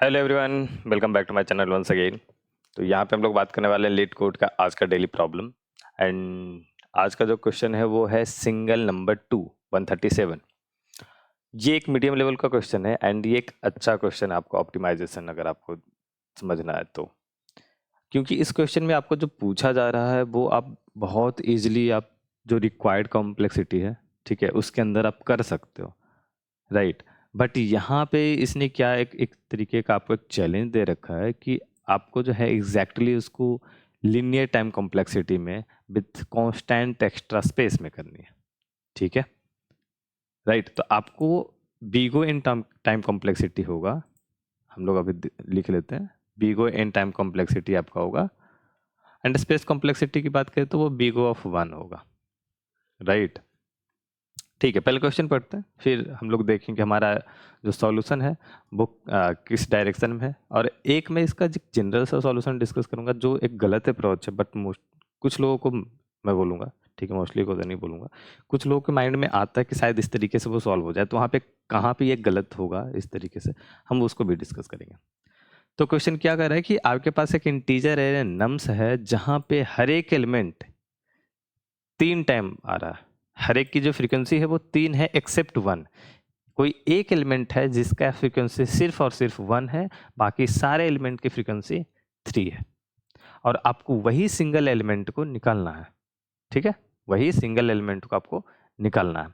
Hello everyone, welcome back to my channel once again. तो यहाँ पे हम लोग बात करने वाले हैं लीड कोड का आज का डेली प्रॉब्लम। एंड आज का जो क्वेश्चन है वो है सिंगल नंबर 137। ये एक मीडियम लेवल का क्वेश्चन है एंड ये एक अच्छा क्वेश्चन है आपको ऑप्टिमाइजेशन अगर आपको समझना है तो, क्योंकि इस क्वेश्चन में आपको जो पूछा जा रहा है वो आप बहुत इजीली आप जो रिक्वायर्ड कॉम्प्लेक्सिटी है, ठीक है, उसके अंदर आप कर सकते हो, राइट। बट यहाँ पे इसने क्या एक एक तरीके का आपको एक चैलेंज दे रखा है कि आपको जो है एग्जैक्टली उसको लिनियर टाइम कॉम्प्लेक्सिटी में विथ कांस्टेंट एक्स्ट्रा स्पेस में करनी है, ठीक है, राइट। तो आपको बीगो इन टाइम कॉम्प्लेक्सिटी होगा, हम लोग अभी लिख लेते हैं, बीगो इन टाइम कॉम्प्लेक्सिटी आपका होगा। एंड स्पेस कॉम्प्लेक्सिटी की बात करें तो वो बीगो ऑफ 1 होगा, राइट। ठीक है, पहले क्वेश्चन पढ़ते हैं, फिर हम लोग देखेंगे हमारा जो सॉल्यूशन है वो किस डायरेक्शन में है। और एक मैं इसका जनरल सा सॉल्यूशन डिस्कस करूंगा जो एक गलत अप्रोच है, बट कुछ लोगों को मैं बोलूंगा, ठीक है, मोस्टली को तो नहीं बोलूंगा, कुछ लोगों के माइंड में आता है कि शायद इस तरीके से वो सॉल्व हो जाए, तो वहाँ पे कहाँ पे ये गलत होगा इस तरीके से हम उसको भी डिस्कस करेंगे। तो क्वेश्चन क्या कर रहा है कि आपके पास एक इंटीजर है नम्स है जहाँ पे हर एक एलिमेंट 3 टाइम आ रहा है, हर एक की जो फ्रीक्वेंसी है वो 3 है एक्सेप्ट 1। कोई एक एलिमेंट है जिसका फ्रीक्वेंसी सिर्फ और सिर्फ 1 है, बाकी सारे एलिमेंट की फ्रीक्वेंसी 3 है। और आपको वही सिंगल एलिमेंट को निकालना है, ठीक है, वही सिंगल एलिमेंट को आपको निकालना है।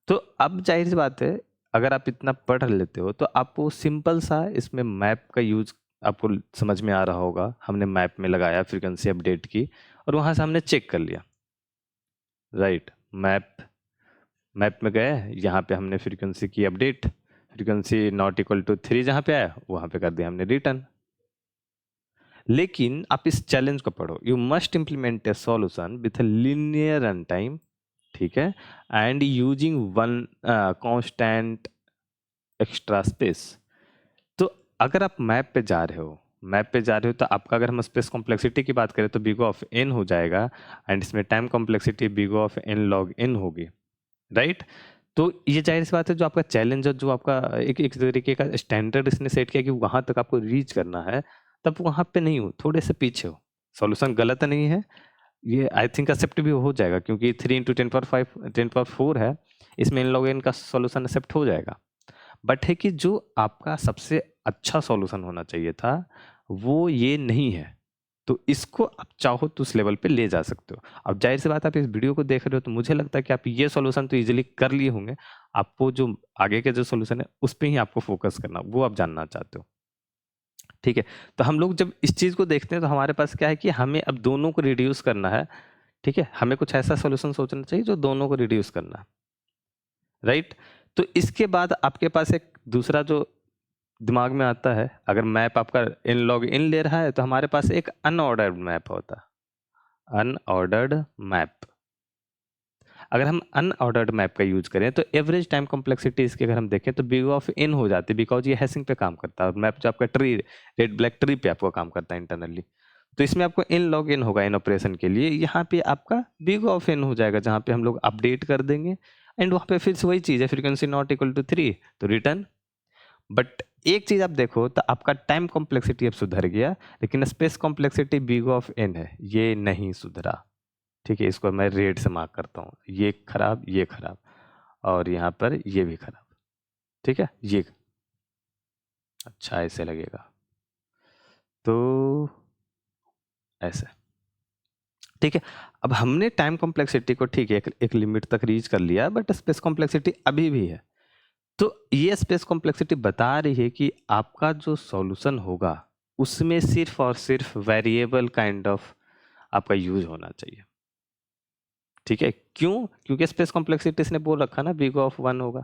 तो अब जाहिर सी बात है, अगर आप इतना पढ़ लेते हो तो आपको सिंपल सा इसमें मैप का यूज आपको समझ में आ रहा होगा। हमने मैप में लगाया, फ्रीक्वेंसी अपडेट की और वहां से हमने चेक कर लिया, राइट। मैप मैप में गए, यहाँ पे हमने फ्रीक्वेंसी की update, frequency not equal to 3 जहाँ पे आया वहाँ पे कर दिया हमने रिटर्न। लेकिन आप इस चैलेंज को पढ़ो, you must implement A solution with linear run time, ठीक है, and using one constant extra space. तो अगर आप मैप पे जा रहे हो, तो आपका अगर हम स्पेस कॉम्प्लेक्सिटी की बात करें तो बिग ऑफ एन हो जाएगा, एंड इसमें time complexity big of N log N होगी, राइट। तो ये जाहिर सी बात है, जो आपका चैलेंज है, जो आपका एक एक तरीके का स्टैंडर्ड इसने सेट किया कि वहां तक आपको रीच करना है, तब वहां पे नहीं हो, थोड़े से पीछे हो। सॉल्यूशन गलत नहीं है, ये आई थिंक एक्सेप्ट भी हो जाएगा क्योंकि 3 × 10⁵ 10⁴ है, इसमें इन लोग इनका सॉल्यूशन एक्सेप्ट हो जाएगा। बट है कि जो आपका सबसे अच्छा सॉल्यूशन होना चाहिए था वो ये नहीं है, तो इसको आप चाहो तो उस लेवल पे ले जा सकते हो। अब जाहिर सी बात है, आप इस वीडियो को देख रहे हो तो मुझे लगता है कि आप ये सॉल्यूशन तो इजीली कर लिए होंगे, आपको जो आगे के जो सॉल्यूशन है उस पे ही आपको फोकस करना, वो आप जानना चाहते हो, ठीक है। तो हम लोग जब इस चीज को देखते हैं तो हमारे पास क्या है कि हमें अब दोनों को रिड्यूस करना है, ठीक है, हमें कुछ ऐसा सॉल्यूशन सोचना चाहिए जो दोनों को रिड्यूस करना है, राइट। तो इसके बाद आपके पास एक दूसरा जो दिमाग में आता है, अगर मैप आपका इन लॉग इन ले रहा है तो हमारे पास एक अनऑर्डर्ड मैप होता है, अनऑर्डर्ड मैप। अगर हम अनऑर्डर्ड मैप का यूज करें तो एवरेज टाइम कॉम्प्लेक्सिटी इसकी अगर हम देखें तो बिग ऑफ इन हो जाती है, बिकॉज ये हैशिंग पे काम करता है और मैप जो आपका ट्री, रेड ब्लैक ट्री पे आपको काम करता है इंटरनली। तो इसमें आपको इन लॉग इन होगा इन ऑपरेशन के लिए, यहाँ पे आपका बिग ऑफ इन हो जाएगा जहाँ पे हम लोग अपडेट कर देंगे, एंड वहाँ पे फिर से वही चीज़ है, फ्रीक्वेंसी नॉट इक्वल टू 3 तो रिटर्न। बट एक चीज आप देखो तो आपका टाइम कॉम्प्लेक्सिटी अब सुधर गया, लेकिन space complexity big of N है, ये नहीं सुधरा, ठीक है। इसको मैं रेड से मार्क करता हूँ, ये खराब, ये खराब, और यहाँ पर ये भी खराब, ठीक है, ये अच्छा ऐसे लगेगा, तो ऐसे, ठीक है। अब हमने टाइम कॉम्प्लेक्सिटी को, ठीक है, एक लिमिट तक रीच कर लिया, बट स्पेस कॉम्प्लेक्सिटी अभी भी है। तो ये स्पेस कॉम्प्लेक्सिटी बता रही है कि आपका जो सॉल्यूशन होगा उसमें सिर्फ और सिर्फ वेरिएबल काइंड ऑफ आपका यूज होना चाहिए, ठीक है। क्यों? क्योंकि स्पेस कॉम्प्लेक्सिटी इसने बोल रखा ना बिग ऑफ 1 होगा,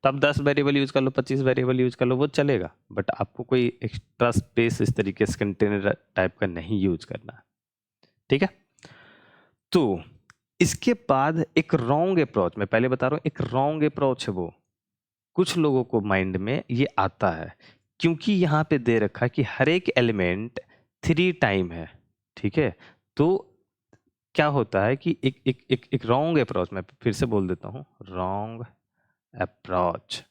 तो आप 10 वेरिएबल यूज कर लो, 25 वेरिएबल यूज कर लो, वो चलेगा, बट आपको कोई एक्स्ट्रा स्पेस इस तरीके से कंटेनर टाइप का नहीं यूज करना, ठीक है। तो इसके बाद एक रॉन्ग अप्रोच, मैं पहले बता रहा हूँ, एक रॉन्ग अप्रोच है वो, कुछ लोगों को माइंड में ये आता है, क्योंकि यहाँ पे दे रखा है कि हर एक एलिमेंट 3 टाइम है, ठीक है। तो क्या होता है कि एक रॉन्ग अप्रोच, मैं फिर से बोल देता हूँ, रॉन्ग अप्रोच,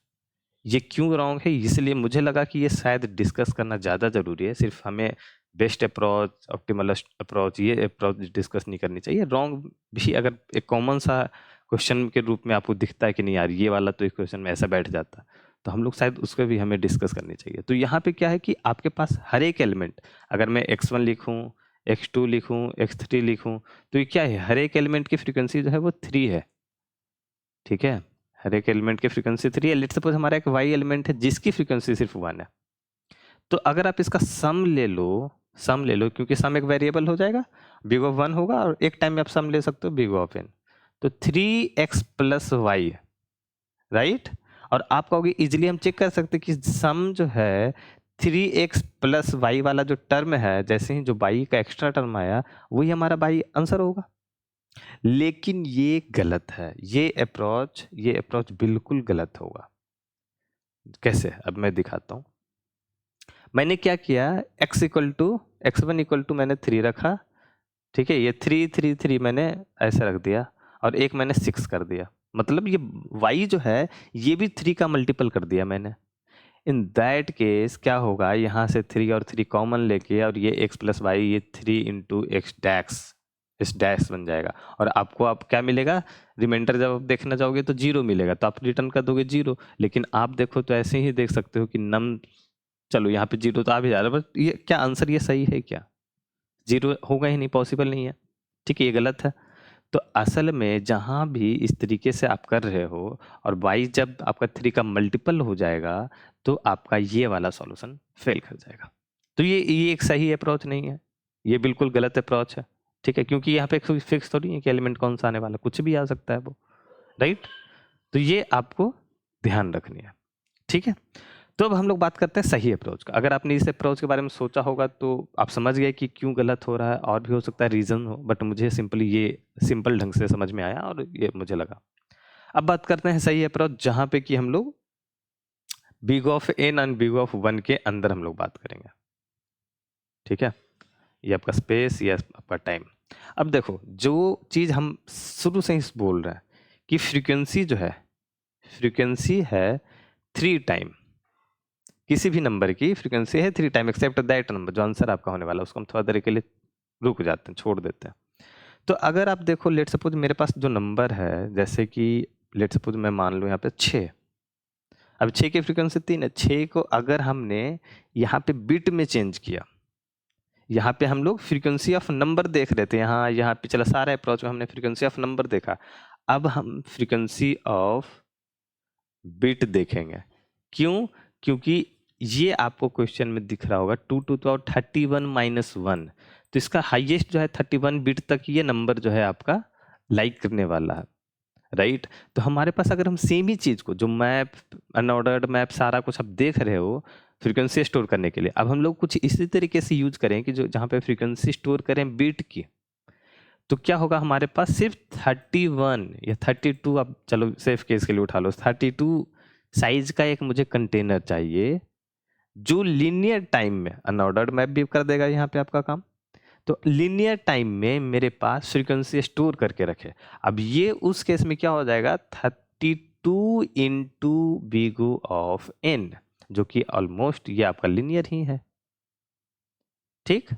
ये क्यों रॉन्ग है, इसलिए मुझे लगा कि ये शायद डिस्कस करना ज़्यादा ज़रूरी है। सिर्फ हमें बेस्ट अप्रोच, ऑप्टिमल अप्रोच, ये अप्रोच डिस्कस नहीं करनी चाहिए। रॉन्ग भी अगर एक कॉमन सा क्वेश्चन के रूप में आपको दिखता है कि नहीं यार ये वाला तो इस क्वेश्चन में ऐसा बैठ जाता है, तो हम लोग शायद उसको भी हमें डिस्कस करनी चाहिए। तो यहाँ पे क्या है कि आपके पास हर एक एलिमेंट, अगर मैं x1 लिखूँ, x2 लिखूँ, x3 लिखूँ, तो ये क्या है, हर एक एलिमेंट की फ्रीक्वेंसी जो है वो 3 है। ठीक है, हर एक एलिमेंट की फ्रीक्वेंसी 3 है। लेट्स सपोज हमारा एक y एलिमेंट है जिसकी फ्रीक्वेंसी सिर्फ 1 है। तो अगर आप इसका सम ले लो, सम ले लो, क्योंकि सम एक वेरिएबल हो जाएगा, बिग ऑफ 1 होगा और एक टाइम में आप सम ले सकते हो बिग ऑफ n। तो 3x प्लस वाई, राइट। और आप कहोगे इजिली हम चेक कर सकते कि सम जो है 3x प्लस वाई वाला जो टर्म है, जैसे ही जो y का एक्स्ट्रा टर्म आया वही हमारा y आंसर होगा। लेकिन ये गलत है, ये अप्रोच बिल्कुल गलत होगा। कैसे, अब मैं दिखाता हूँ। मैंने क्या किया, x1 इक्वल टू मैंने 3 रखा, ठीक है, ये 3 3 3 मैंने ऐसे रख दिया और एक मैंने 6 कर दिया। मतलब ये y जो है ये भी 3 का मल्टीपल कर दिया मैंने। इन दैट केस क्या होगा, यहाँ से 3 और 3 कॉमन लेके और ये x प्लस वाई, ये 3 इंटू एक्स डैक्स, इस डैश बन जाएगा। और आपको आप क्या मिलेगा, रिमाइंडर जब आप देखना चाहोगे तो 0 मिलेगा, तो आप रिटर्न कर दोगे 0। लेकिन आप देखो तो ऐसे ही देख सकते हो कि नम, चलो यहाँ पे 0 तो आ भी जा रहा है, बट ये क्या आंसर ये सही है क्या, 0 होगा ही नहीं, पॉसिबल नहीं है। ठीक है, ये गलत है। तो असल में जहाँ भी इस तरीके से आप कर रहे हो और y जब आपका 3 का मल्टीपल हो जाएगा तो आपका ये वाला सॉल्यूशन फेल कर जाएगा। तो ये एक सही अप्रोच नहीं है, ये बिल्कुल गलत अप्रोच है। ठीक है, क्योंकि यहाँ पे फिक्स थोड़ी है कि एलिमेंट कौन सा आने वाला, कुछ भी आ सकता है वो, राइट। तो ये आपको ध्यान रखनी है। ठीक है, तो अब हम लोग बात करते हैं सही अप्रोच का। अगर आपने इस अप्रोच के बारे में सोचा होगा तो आप समझ गए कि क्यों गलत हो रहा है, और भी हो सकता है रीजन हो, बट मुझे सिंपली ये सिंपल ढंग से समझ में आया और ये मुझे लगा। अब बात करते हैं सही अप्रोच, जहां पे कि हम लोग big of N and big of 1 के अंदर हम लोग बात करेंगे। ठीक है, ये आपका स्पेस, ये आपका टाइम। अब देखो, जो चीज हम शुरू से ही बोल रहे हैं कि फ्रीक्वेंसी जो है, फ्रीक्वेंसी है 3 टाइम, किसी भी नंबर की फ्रीक्वेंसी है 3 टाइम एक्सेप्ट दैट नंबर, जो आंसर आपका होने वाला है उसको हम थोड़ा देर के लिए रुक जाते हैं, छोड़ देते हैं। तो अगर आप देखो, लेट सपोज मेरे पास जो नंबर है, जैसे कि लेट सपोज मैं मान लूँ यहाँ पे 6। अब 6 की फ्रीक्वेंसी 3 है, 6 को अगर हमने यहाँ पे बिट में चेंज किया, यहाँ पे हम लोग फ्रीक्वेंसी ऑफ नंबर देख रहे थे, यहाँ पे चला सारा अप्रोच में हमने फ्रीक्वेंसी ऑफ नंबर देखा। अब हम फ्रीक्वेंसी ऑफ बिट देखेंगे। क्यों, क्योंकि ये आपको क्वेश्चन में दिख रहा होगा 2 टू पावर 31 माइनस 1, तो इसका हाईएस्ट जो है 31 बिट तक ये नंबर जो है आपका लाइक करने वाला है, राइट। तो हमारे पास अगर हम सेम ही चीज को, जो मैप, अनऑर्डर्ड मैप, सारा कुछ आप देख रहे हो फ्रीक्वेंसी स्टोर करने के लिए, अब हम लोग कुछ इसी तरीके से यूज करें कि जो जहाँ पे फ्रीक्वेंसी स्टोर करें बीट की, तो क्या होगा, हमारे पास सिर्फ 31 या 32, अब चलो सेफ केस के लिए उठा लो, 32 साइज का एक मुझे कंटेनर चाहिए जो लीनियर टाइम में, अनऑर्डर्ड मैप भी कर देगा यहाँ पे आपका काम, तो लीनियर टाइम में मेरे पास फ्रीक्वेंसी स्टोर करके रखे। अब ये उस केस में क्या हो जाएगा, 32 इंटू बिग ऑफ एन, जो कि ऑलमोस्ट ये आपका लीनियर ही है। ठीक,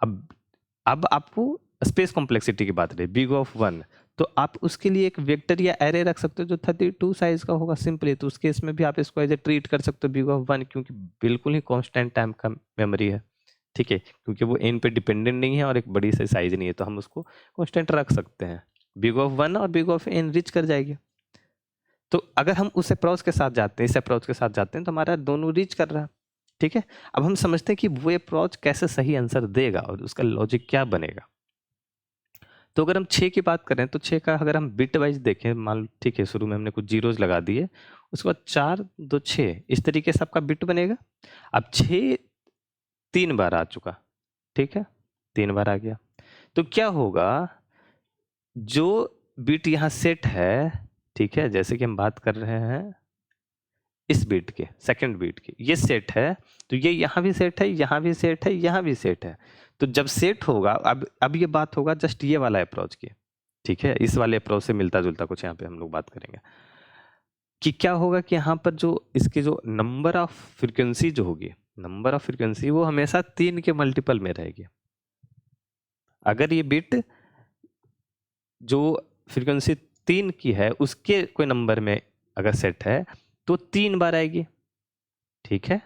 अब आपको स्पेस कॉम्प्लेक्सिटी की बात रही, बिग ऑफ 1, तो आप उसके लिए एक वेक्टर या एरे रख सकते हो जो 32 साइज का होगा सिंपली। तो उस केस में भी आप इसको एज ए ट्रीट कर सकते हो बिग ऑफ 1, क्योंकि बिल्कुल ही कांस्टेंट टाइम का मेमोरी है। ठीक है, क्योंकि वो एन पे डिपेंडेंट नहीं है और एक बड़ी सी साइज नहीं है, तो हम उसको कांस्टेंट रख सकते हैं। बिग ऑफ 1 और बिग ऑफ एन रिच कर जाएगी। तो अगर हम उस अप्रोच के साथ जाते हैं, इस अप्रोच के साथ जाते हैं, तो हमारा दोनों रिच कर रहा है। ठीक है, अब हम समझते हैं कि वो अप्रोच कैसे सही आंसर देगा और उसका लॉजिक क्या बनेगा। तो अगर हम 6 की बात करें तो 6 का अगर हम बिट वाइज देखें, मान लो ठीक है शुरू में हमने कुछ जीरोज लगा दिए, उसके बाद 4 2 6, इस तरीके से आपका बिट बनेगा। अब 6 3 बार आ चुका, ठीक है, 3 बार आ गया, तो क्या होगा, जो बिट यहाँ सेट है, ठीक है, जैसे कि हम बात कर रहे हैं इस बिट के, सेकंड बिट के, ये सेट है, तो ये यहाँ भी सेट है, यहाँ भी सेट है, यहाँ भी सेट है। तो जब सेट होगा, अब ये बात होगा जस्ट ये वाला अप्रोच की, ठीक है, इस वाले अप्रोच से मिलता जुलता कुछ यहाँ पे हम लोग बात करेंगे। कि क्या होगा कि यहाँ पर जो इसकी जो नंबर ऑफ फ्रीक्वेंसी जो होगी, नंबर ऑफ फ्रीक्वेंसी वो हमेशा 3 के मल्टीपल में रहेगी। अगर ये बिट जो फ्रीक्वेंसी 3 की है उसके कोई नंबर में अगर सेट है तो 3 बार आएगी, ठीक है,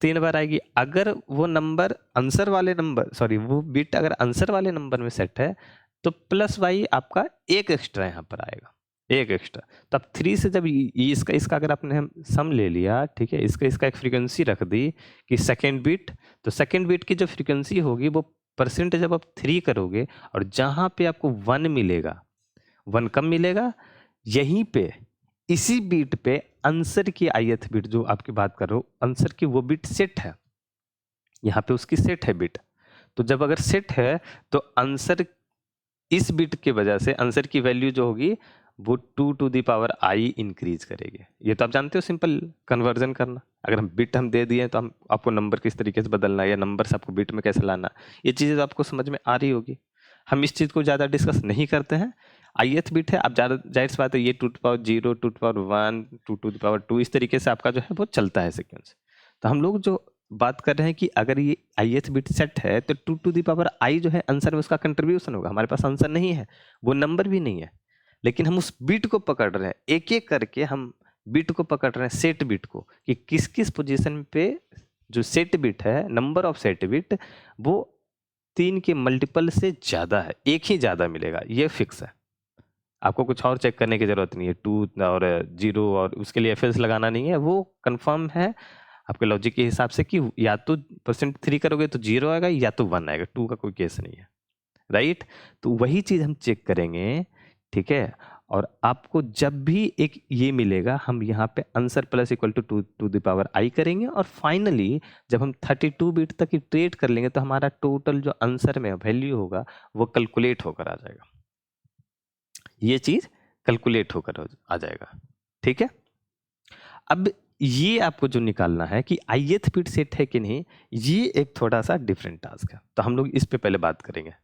3 बार आएगी। अगर वो नंबर आंसर वाले नंबर, सॉरी वो बिट अगर आंसर वाले नंबर में सेट है तो प्लस वाई आपका एक एक्स्ट्रा यहाँ पर आएगा, एक एक्स्ट्रा। तो अब 3 से जब इसका अगर आपने सम ले लिया, ठीक है, इसका एक फ्रीक्वेंसी रख दी कि सेकेंड बिट, तो सेकेंड बिट की जो फ्रीक्वेंसी होगी वो परसेंट जब आप 3 करोगे और जहाँ पे आपको 1 मिलेगा, 1 कम मिलेगा, यहीं पे इसी बीट पे आंसर की ith बिट जो आपकी बात कर रहे हो, आंसर की वो बिट सेट है, यहाँ पे उसकी सेट है बिट। तो जब अगर सेट है तो आंसर इस बिट की वजह से आंसर की वैल्यू जो होगी वो 2 to the power I increase करेगी। ये तो आप जानते हो सिंपल कन्वर्जन करना। अगर हम बिट हम दे दिए तो हम आपको नंबर किस तरीके से बदलना है या नंबर से आपको बिट में कैसे लाना, ये चीज़ें तो आपको समझ में आ रही होगी। हम इस चीज़ को ज़्यादा डिस्कस नहीं करते हैं। ith बिट है, आप ज़्यादा जाहिर सी बात है ये 2 to power 0, 2 to power 1, 2 to the power 2 इस तरीके से आपका जो है वो चलता है सीक्वेंस। तो हम लोग जो बात कर रहे हैं कि अगर ये ith बिट सेट है तो 2 टू द पावर i जो है आंसर में उसका कंट्रीब्यूशन होगा। हमारे पास आंसर नहीं है, वो नंबर भी नहीं है, लेकिन हम उस बिट को पकड़ रहे हैं, एक एक करके हम बिट को पकड़ रहे हैं, सेट बिट को, कि किस किस पोजीशन पे जो सेट बिट है, नंबर ऑफ सेट बिट वो 3 के मल्टीपल से ज़्यादा है, एक ही ज़्यादा मिलेगा, ये फिक्स है। आपको कुछ और चेक करने की ज़रूरत नहीं है, 2 और 0 और उसके लिए एफ लगाना नहीं है, वो कंफर्म है आपके लॉजिक के हिसाब से कि या तो %3 करोगे तो 0 आएगा या तो 1 आएगा, 2 का कोई केस नहीं है, राइट। तो वही चीज़ हम चेक करेंगे, ठीक है। और आपको जब भी एक ये मिलेगा हम यहाँ पे answer plus equal to 2 to the power I करेंगे और फाइनली जब हम 32 बिट तक इटरेट कर लेंगे तो हमारा टोटल जो आंसर में वैल्यू होगा वो कैलकुलेट होकर आ जाएगा, ये चीज़ कैलकुलेट होकर आ जाएगा, ठीक है। अब ये आपको जो निकालना है कि ith बिट सेट है कि नहीं, ये एक थोड़ा सा डिफरेंट टास्क है, तो हम लोग इस पे पहले बात करेंगे।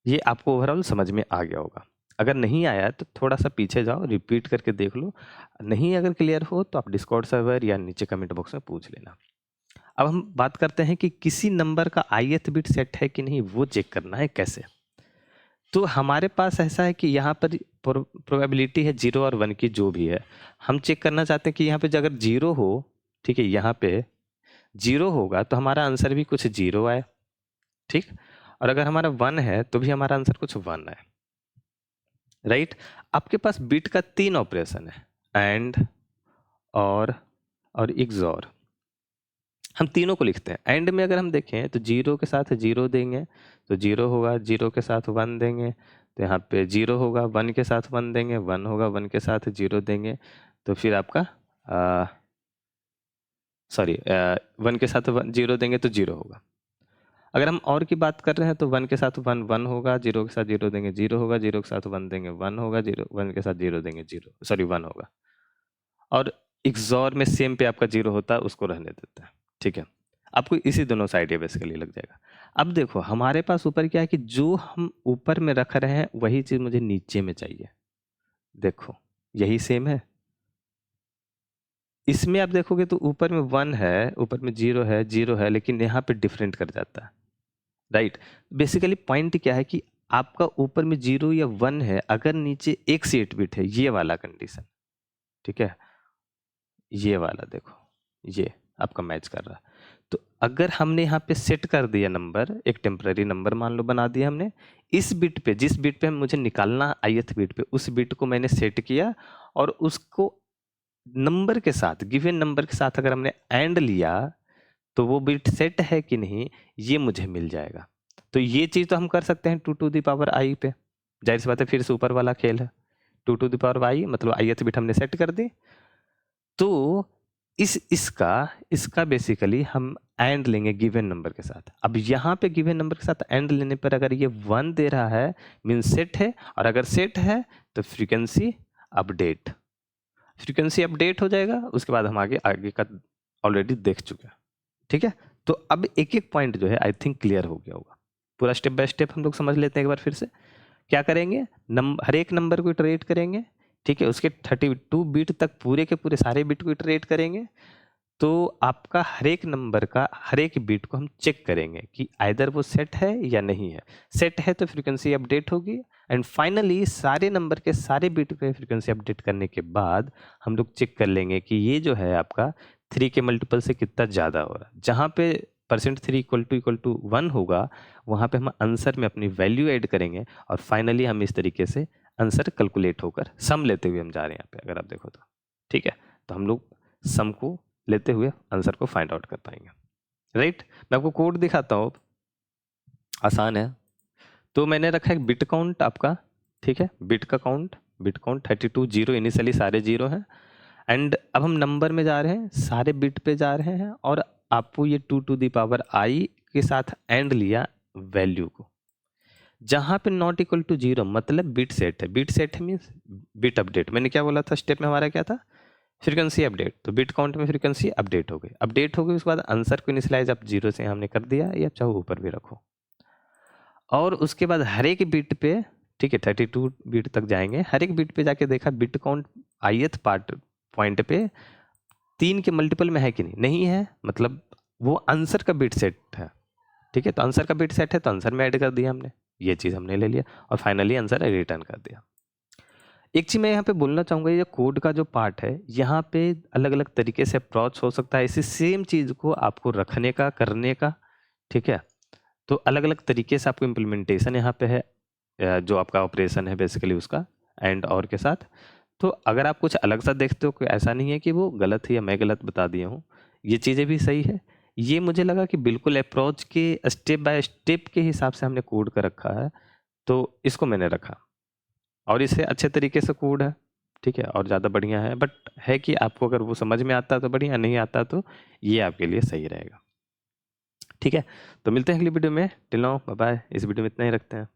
ये आपको ओवरऑल समझ में आ गया होगा। अगर नहीं आया तो थोड़ा सा पीछे जाओ, रिपीट करके देख लो। नहीं अगर क्लियर हो तो आप डिस्कॉर्ड सर्वर या नीचे कमेंट बॉक्स में पूछ लेना। अब हम बात करते हैं कि किसी नंबर का ith बिट सेट है कि नहीं, वो चेक करना है कैसे। तो हमारे पास ऐसा है कि यहाँ पर प्रोबेबिलिटी है 0 और 1 की जो भी है, हम चेक करना चाहते हैं कि यहाँ पे अगर 0 हो, ठीक है, यहाँ पे 0 होगा तो हमारा आंसर भी कुछ 0 आए, ठीक। और अगर हमारा 1 है तो भी हमारा आंसर कुछ 1 आए, राइट। आपके पास बिट का 3 ऑपरेशन है, एंड, और XOR। हम तीनों को लिखते हैं। एंड में अगर हम देखें तो 0 के साथ 0 देंगे तो 0 होगा, 0 के साथ 1 देंगे तो यहाँ पे 0 होगा, 1 के साथ 1 देंगे 1 होगा, 1 के साथ 0 देंगे तो फिर आपका 1 के साथ 0 देंगे तो 0 होगा। अगर हम और की बात कर रहे हैं तो 1 के साथ 1 1 होगा, 0 के साथ 0 देंगे 0 होगा, 0 के साथ 1 देंगे 1 होगा, 1 के साथ 0 देंगे 1 होगा। और XOR में सेम पे आपका 0 होता है, उसको रहने देता है, ठीक है। आपको इसी दोनों साइड ये बेसिकली लग जाएगा। अब देखो हमारे पास ऊपर क्या है कि जो हम ऊपर में रख रहे हैं वही चीज़ मुझे नीचे में चाहिए। देखो यही सेम है, इसमें आप देखोगे तो ऊपर में 1 है, ऊपर में 0 है, लेकिन यहाँ पे डिफरेंट कर जाता है, राइट। बेसिकली पॉइंट क्या है कि आपका ऊपर में 0 या 1 है, अगर नीचे एक से 8 बिट है, ये वाला कंडीशन, ठीक है, ये वाला देखो, ये आपका मैच कर रहा है। तो अगर हमने यहाँ पे सेट कर दिया नंबर, एक टेम्पररी नंबर मान लो बना दिया हमने, इस बिट पे, जिस बिट पे मुझे निकालना ith बिट पे, उस बिट को मैंने सेट किया और उसको नंबर के साथ, गिवन नंबर के साथ अगर हमने एंड लिया तो वो बिट सेट है कि नहीं ये मुझे मिल जाएगा। तो ये चीज़ तो हम कर सकते हैं 2 टू द पावर आई पे, जाहिर सी बात है, फिर से ऊपर वाला खेल है। 2 टू द पावर आई मतलब ith बिट हमने सेट कर दी, तो इसका बेसिकली हम एंड लेंगे गिवन नंबर के साथ। अब यहाँ पे गिवन नंबर के साथ एंड लेने पर अगर ये 1 दे रहा है मीन सेट है, और अगर सेट है तो फ्रीक्वेंसी अपडेट हो जाएगा। उसके बाद हम आगे का ऑलरेडी देख चुके हैं, ठीक है। तो अब एक एक पॉइंट जो है आई थिंक क्लियर हो गया होगा। पूरा स्टेप बाय स्टेप हम लोग समझ लेते हैं एक बार फिर से। क्या करेंगे, हर एक नंबर को इटरेट करेंगे, ठीक है, उसके 32 बिट तक पूरे के पूरे सारे बिट को इटरेट करेंगे, तो आपका हर एक नंबर का हर एक बिट को हम चेक करेंगे कि आइदर वो सेट है या नहीं है। सेट है तो फ्रीक्वेंसी अपडेट होगी, एंड फाइनली सारे नंबर के सारे बिट पे फ्रीक्वेंसी अपडेट करने के बाद हम लोग चेक कर लेंगे कि ये जो है आपका 3 के मल्टीपल से कितना ज़्यादा हो रहा है। जहाँ पे %3 इक्वल टू 1 होगा, वहाँ पे हम आंसर में अपनी वैल्यू ऐड करेंगे, और फाइनली हम इस तरीके से आंसर कैलकुलेट होकर सम लेते हुए हम जा रहे हैं यहाँ पे, अगर आप देखो तो। ठीक है, तो हम लोग सम को लेते हुए आंसर को फाइंड आउट कर पाएंगे, राइट। मैं आपको कोड दिखाता हूँ, आसान है। तो मैंने रखा है बिट काउंट आपका, ठीक है, बिट काउंट 32 जीरो, इनिशियली सारे जीरो हैं, एंड अब हम नंबर में जा रहे हैं, सारे बिट पे जा रहे हैं, और आपको ये 2 टू द पावर i के साथ एंड लिया वैल्यू को। जहाँ पे नॉट इक्वल टू जीरो मतलब बिट सेट है, बिट सेट है मीन्स बिट अपडेट। मैंने क्या बोला था, स्टेप में हमारा क्या था, फ्रीक्वेंसी अपडेट। तो बिट काउंट में फ्रीक्वेंसी अपडेट हो गई, उसके बाद आंसर को इनिशियलाइज आप जीरो से हमने कर दिया, या चाहे ऊपर भी रखो, और उसके बाद हर एक बिट पे, ठीक है, 32 बिट तक जाएंगे, हर एक बिट पे जाके देखा bit count ith part point पे 3 के मल्टीपल में है कि नहीं है, मतलब वो आंसर का बिट सेट है। ठीक है, तो आंसर का बिट सेट है तो आंसर में ऐड कर दिया हमने, ये चीज़ हमने ले लिया, और फाइनली आंसर रिटर्न कर दिया। एक चीज़ मैं यहाँ पे बोलना चाहूँगा, ये कोड का जो पार्ट है, यहाँ पे अलग अलग तरीके से अप्रोच हो सकता है इसी सेम चीज़ को आपको रखने का, करने का। ठीक है, तो अलग अलग तरीके से आपको इम्प्लीमेंटेशन यहाँ पे है, जो आपका ऑपरेशन है बेसिकली उसका एंड और के साथ। तो अगर आप कुछ अलग सा देखते हो, कोई ऐसा नहीं है कि वो गलत है या मैं गलत बता दिया हूँ, ये चीज़ें भी सही है। ये मुझे लगा कि बिल्कुल अप्रोच के स्टेप बाय स्टेप के हिसाब से हमने कोड कर रखा है, तो इसको मैंने रखा, और इसे अच्छे तरीके से कोड है। ठीक है, और ज़्यादा बढ़िया है, बट है कि आपको अगर वो समझ में आता है तो बढ़िया, नहीं आता तो ये आपके लिए सही रहेगा। ठीक है, तो मिलते हैं अगली वीडियो में। टिल नाउ बाय बाय, इस वीडियो में इतना ही रखते हैं।